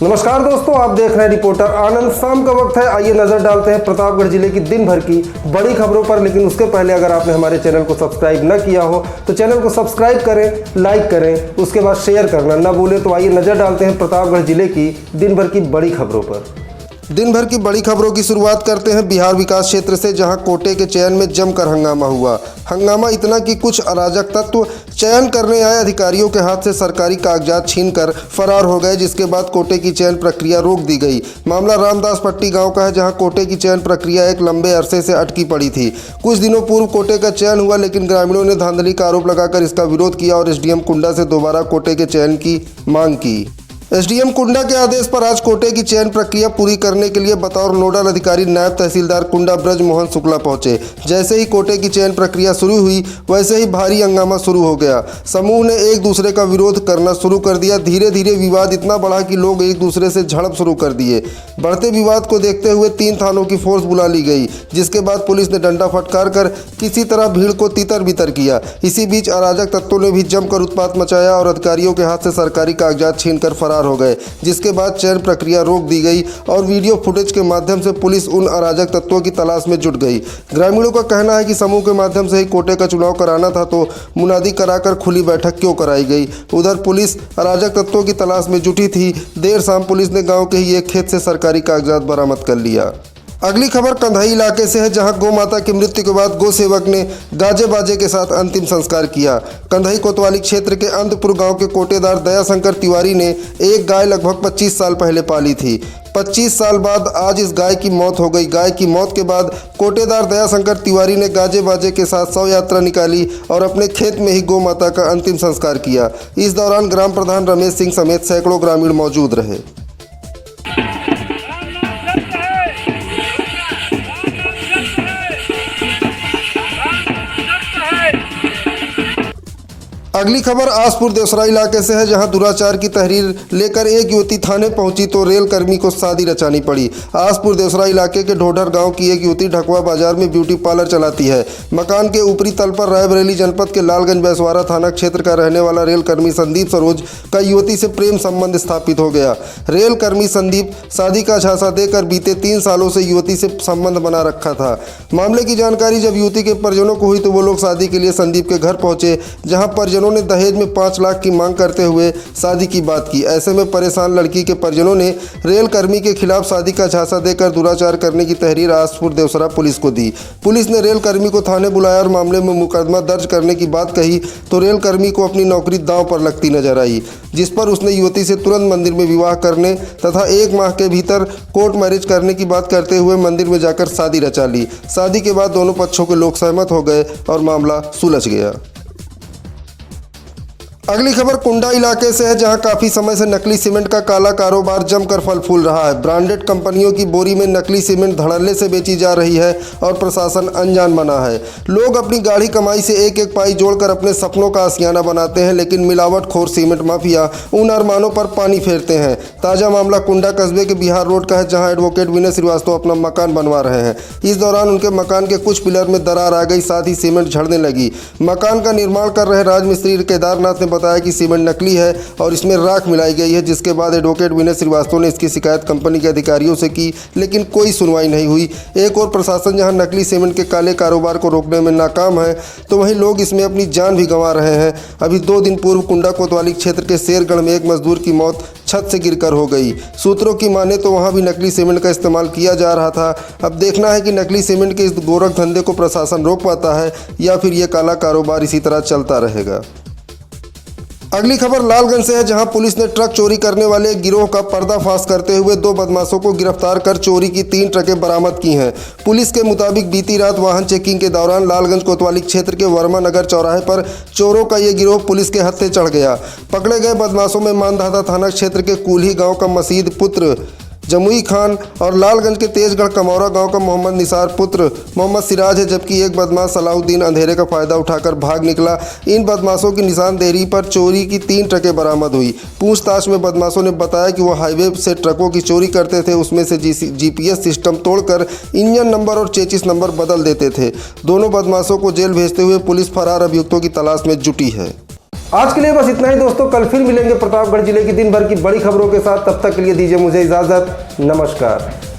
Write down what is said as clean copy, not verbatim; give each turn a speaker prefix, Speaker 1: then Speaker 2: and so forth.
Speaker 1: नमस्कार दोस्तों, आप देख रहे हैं रिपोर्टर आनंद। शाम का वक्त है, आइए नजर डालते हैं प्रतापगढ़ जिले की दिन भर की बड़ी खबरों पर। लेकिन उसके पहले अगर आपने हमारे चैनल को सब्सक्राइब न किया हो तो चैनल को सब्सक्राइब करें, लाइक करें, उसके बाद शेयर करना न भूलें। तो आइए नजर डालते हैं प्रतापगढ़ जिले की दिन भर की बड़ी खबरों पर। दिन भर की बड़ी खबरों की शुरुआत करते हैं बिहार विकास क्षेत्र से, जहां कोटे के चयन में जमकर हंगामा हुआ। हंगामा इतना कि कुछ अराजक तत्व चयन करने आए अधिकारियों के हाथ से सरकारी कागजात छीनकर फरार हो गए, जिसके बाद कोटे की चयन प्रक्रिया रोक दी गई। मामला रामदास पट्टी गांव का है, जहां कोटे की चयन प्रक्रिया एक लंबे अरसे से अटकी पड़ी थी। कुछ दिनों पूर्व कोटे का चयन हुआ, लेकिन ग्रामीणों ने धांधली का आरोप लगाकर इसका विरोध किया और एसडीएम कुंडा से दोबारा कोटे के चयन की मांग की। एसडीएम कुंडा के आदेश पर आज कोटे की चयन प्रक्रिया पूरी करने के लिए बतौर नोडल अधिकारी नायब तहसीलदार कुंडा ब्रज मोहन शुक्ला पहुंचे। जैसे ही कोटे की चयन प्रक्रिया शुरू हुई, वैसे ही भारी हंगामा शुरू हो गया। समूह ने एक दूसरे का विरोध करना शुरू कर दिया। धीरे धीरे विवाद इतना बढ़ा कि लोग एक दूसरे से झड़प शुरू कर दिए। बढ़ते विवाद को देखते हुए 3 थानों की फोर्स बुला ली गई, जिसके बाद पुलिस ने डंडा फटकार कर किसी तरह भीड़ को तितर बितर किया। इसी बीच अराजक तत्वों ने भी जमकर उत्पात मचाया और अधिकारियों के हाथ से सरकारी कागजात छीनकर फरार हो गए, जिसके बाद चयन प्रक्रिया रोक दी गई और वीडियो फुटेज के माध्यम से पुलिस उन अराजक तत्वों की तलाश में जुट गई। ग्रामीणों का कहना है कि समूह के माध्यम से ही कोटे का चुनाव कराना था, तो मुनादी कराकर खुली बैठक क्यों कराई गई। उधर पुलिस अराजक तत्वों की तलाश में जुटी थी। देर शाम पुलिस ने गांव के ही एक खेत से सरकारी कागजात बरामद कर लिया। अगली खबर कंधाई इलाके से है, जहां गौ माता की मृत्यु के बाद गौ सेवक ने गाजे बाजे के साथ अंतिम संस्कार किया। कंधाई कोतवाली क्षेत्र के अंतपुर गांव के कोटेदार दयाशंकर तिवारी ने एक गाय लगभग 25 साल पहले पाली थी। 25 साल बाद आज इस गाय की मौत हो गई। गाय की मौत के बाद कोटेदार दयाशंकर तिवारी ने गाजे बाजे के साथ शव यात्रा निकाली और अपने खेत में ही गौ माता का अंतिम संस्कार किया। इस दौरान ग्राम प्रधान रमेश सिंह समेत सैकड़ों ग्रामीण मौजूद रहे। अगली खबर आसपुर देवसरा इलाके से है, जहां दुराचार की तहरीर लेकर एक युवती थाने पहुंची तो रेल कर्मी को शादी रचानी पड़ी। आसपुर देवसरा इलाके के ढोढर गांव की एक युवती ढकवा बाजार में ब्यूटी पार्लर चलाती है। मकान के ऊपरी तल पर रायबरेली जनपद के लालगंज बैसवारा थाना क्षेत्र का रहने वाला रेल कर्मी संदीप सरोज का युवती से प्रेम संबंध स्थापित हो गया। रेल कर्मी संदीप शादी का झांसा देकर बीते 3 सालों से युवती से संबंध बना रखा था। मामले की जानकारी जब युवती के परिजनों को हुई तो वो लोग शादी के लिए संदीप के घर पहुंचे, जहां परिजनों ने दहेज में 5 लाख की मांग करते हुए शादी की बात की। ऐसे में परेशान लड़की के परिजनों ने रेल कर्मी के खिलाफ शादी का झांसा देकर दुराचार करने की तहरीर आसपुर देवसरा पुलिस को दी। पुलिस ने रेल कर्मी को थाने बुलाया और मामले में मुकदमा दर्ज करने की बात कही तो रेल कर्मी को अपनी नौकरी दांव पर लगती नजर आई, जिस पर उसने युवती से तुरंत मंदिर में विवाह करने तथा 1 माह के भीतर कोर्ट मैरिज करने की बात करते हुए मंदिर में जाकर शादी रचा ली। शादी के बाद दोनों पक्षों के लोग सहमत हो गए और मामला सुलझ गया। अगली खबर कुंडा इलाके से है, जहां काफी समय से नकली सीमेंट का काला कारोबार जमकर फल फूल रहा है। ब्रांडेड कंपनियों की बोरी में नकली सीमेंट धड़ल्ले से बेची जा रही है और प्रशासन अनजान बना है। लोग अपनी गाढ़ी कमाई से एक एक पाई जोड़कर अपने सपनों का आशियाना बनाते हैं, लेकिन मिलावटखोर सीमेंट माफिया उन अरमानों पर पानी फेरते हैं। ताजा मामला कुंडा कस्बे के बिहार रोड का है, जहाँ एडवोकेट विनय श्रीवास्तव अपना मकान बनवा रहे हैं। इस दौरान उनके मकान के कुछ पिलर में दरार आ गई, साथ ही सीमेंट झड़ने लगी। मकान का निर्माण कर रहे राजमिस्त्री केदारनाथ ने बताया कि सीमेंट नकली है और इसमें राख मिलाई गई है, जिसके बाद एडवोकेट विनय श्रीवास्तव ने इसकी शिकायत कंपनी के अधिकारियों से की, लेकिन कोई सुनवाई नहीं हुई। एक और प्रशासन जहां नकली सीमेंट के काले कारोबार को रोकने में नाकाम है, तो वहीं लोग इसमें अपनी जान भी गंवा रहे हैं। अभी 2 दिन पूर्व कुंडा कोतवाली क्षेत्र के शेरगढ़ में एक मजदूर की मौत छत से गिरकर हो गई। सूत्रों की माने तो वहां भी नकली सीमेंट का इस्तेमाल किया जा रहा था। अब देखना है कि नकली सीमेंट के इस गोरख धंधे को प्रशासन रोक पाता है या फिर ये काला कारोबार इसी तरह चलता रहेगा। अगली खबर लालगंज से है, जहां पुलिस ने ट्रक चोरी करने वाले गिरोह का पर्दाफाश करते हुए 2 बदमाशों को गिरफ्तार कर चोरी की 3 ट्रकें बरामद की हैं। पुलिस के मुताबिक बीती रात वाहन चेकिंग के दौरान लालगंज कोतवाली क्षेत्र के वर्मा नगर चौराहे पर चोरों का ये गिरोह पुलिस के हत्थे चढ़ गया। पकड़े गए बदमाशों में मानधाता थाना क्षेत्र के कूल्ही गाँव का मसीद पुत्र जमुई खान और लालगंज के तेजगढ़ कमौरा गांव का मोहम्मद निसार पुत्र मोहम्मद सिराज है, जबकि एक बदमाश सलाउद्दीन अंधेरे का फायदा उठाकर भाग निकला। इन बदमाशों की निशानदेही पर चोरी की 3 ट्रकें बरामद हुई। पूछताछ में बदमाशों ने बताया कि वो हाईवे से ट्रकों की चोरी करते थे, उसमें से जीपीएस सिस्टम तोड़कर इंजन नंबर और चेसिस नंबर बदल देते थे। दोनों बदमाशों को जेल भेजते हुए पुलिस फरार अभियुक्तों की तलाश में जुटी है। आज के लिए बस इतना ही दोस्तों, कल फिर मिलेंगे प्रतापगढ़ जिले की दिन भर की बड़ी खबरों के साथ। तब तक के लिए दीजिए मुझे इजाज़त। नमस्कार।